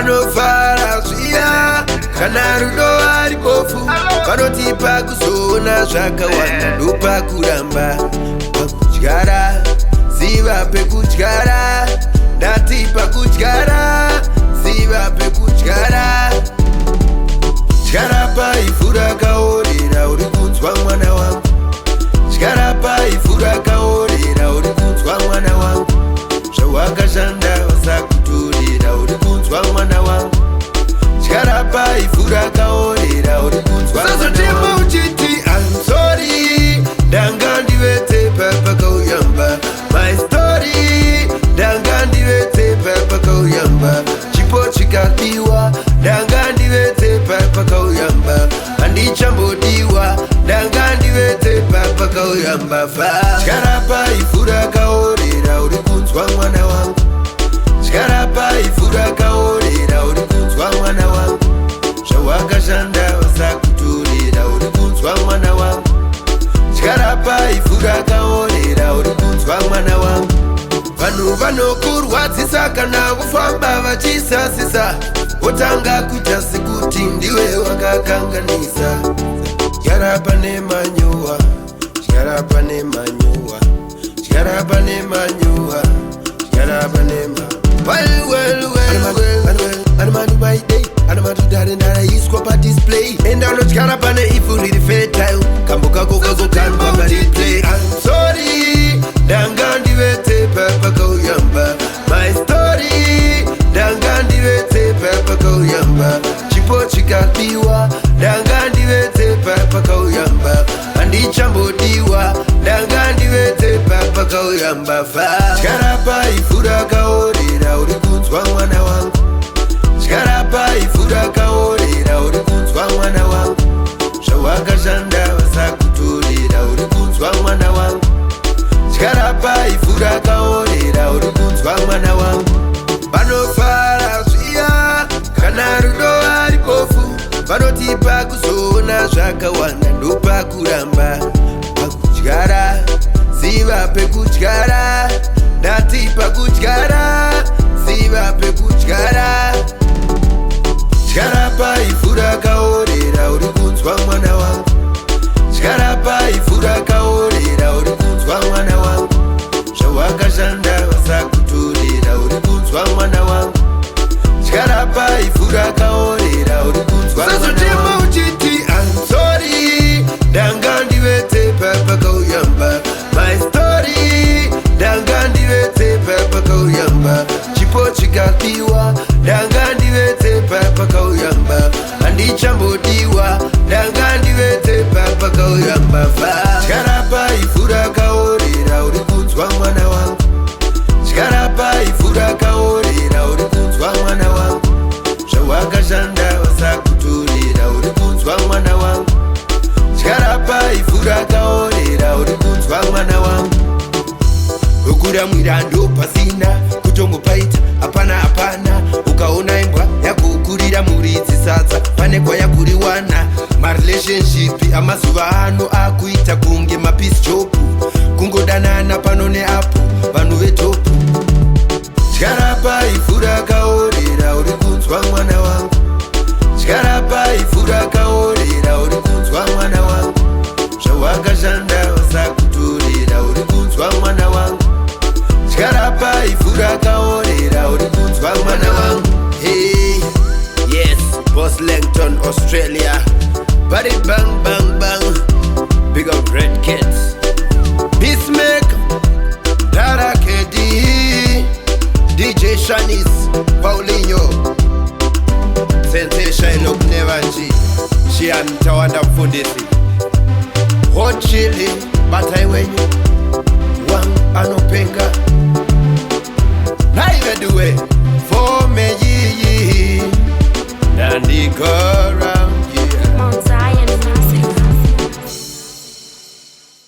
vanofara zviya kana rudo ari bofu vanotipa kuzoona zvakawanda ndopakuramba pakudyara ziva pekudyara ndati pakudyara ziva pekudyara dyara paivhu rakaorera uri kunzwa mwana wangu dyara paivhu rakaorera uri kunzwa mwana wangu zvawakashanda vasakutorera uri kunzwa mwana wangu dyara paivhu rakaorera uri kunzwa sazotemba uchiti I'm sorry ndanga ndivete papakauyamba my story ndanga ndivete papakauyamba chipo chikadiwa ndanga ndivete papakauyamba handichambodiwa ndanga ndivete papakauyamba dyara paivhu rakaorera uri kunzwa mwana wangu dyara paivhu rakaorera uri kunzwa mwana wangu zvawakashanda vasakutorera uri kunzwa mwana wangu dyara paivhu rakaorera uri kunzwa mwana wangu vanhu vanokurwadzisa kana kufamba vachisasisa wotanga kuita sekuti ndiwe wakakanganisa dyara pane manyowa dyara pane manyowa dyara pane manyowa dyara pane manyowa my day anomatudharenaraiswa padisplay enda unotyara pane ivhu riri fertile kambo kako kazokanwa pareplay I'm sorry ndanga ndivete papakauyamba my story ndanga ndivete papakauyamba chipo chikadiwa ndanga ndivete papakauyamba handichambodiwa ndanga ndivete papakauyamba dyara paivhu rakaorera uri kunzwa mwana wangu dyara paivhu rakaorera uri kunzwa mwana wangu zvawakashanda vasakutorera uri kunzwa mwana wangu dyara paivhu rakaorera uri kunzwa mwana wangu vanofara zviya kana rudo ari bofu vanotipa kuzoona zvakawanda ndopakuramba pakudyara ziva pekudyara ndati pakudyara ziva pekudyara dyara paivhu rakaorera uri kunzwa mwana wangu dyara paivhu rakaorera uri kunzwa mwana wangu zvawakashanda vasakutorera uri kunzwa mwana wangu dyara paivhu rakaorera uri kunzwa sazotemba uchiti I'm sorry ndanga ndivete papakauyamba my story ndanga ndivete papakauyamba chipo chikadiwa ndanga ndivete papakauyamba handichambodiwa ndanga ndivete papakauyamba dyara paivhu rakaorera uri kunzwa mwana wangu dyara paivhu rakaorera uri kunzwa mwana wangu zvawakashanda vasakutorera uri kunzwa mwana wangu dyara paivhu rakaorera uri kunzwa mwana wangu ukuramwira ndo pasina kutongopaita hapana ukaona imbwa yakukurira muridzi sadza pane kwayakuriwana marelationship amazuva ano akuita kunge mapisi jobu kungodanana pano neapo vanhu vetopu dyara paivhu rakaorera uri kunzwa mwana wangu dyara paivhu rakaorera uri kunzwa mwana wangu zvawakashanda vasakutorera uri kunzwa mwana wangu dyara paivhu rakaorera uri kunzwa mwana wangu hey yes Boss Langton Australia body bang bang bang big up Red Cats Peacemaker Dara KD DJ Shanice Paulinho Sensei Shylock Nevanji Shiantawanda Mfundisi Hot Chili Batai wenyu Wang Anopenga Naive duwe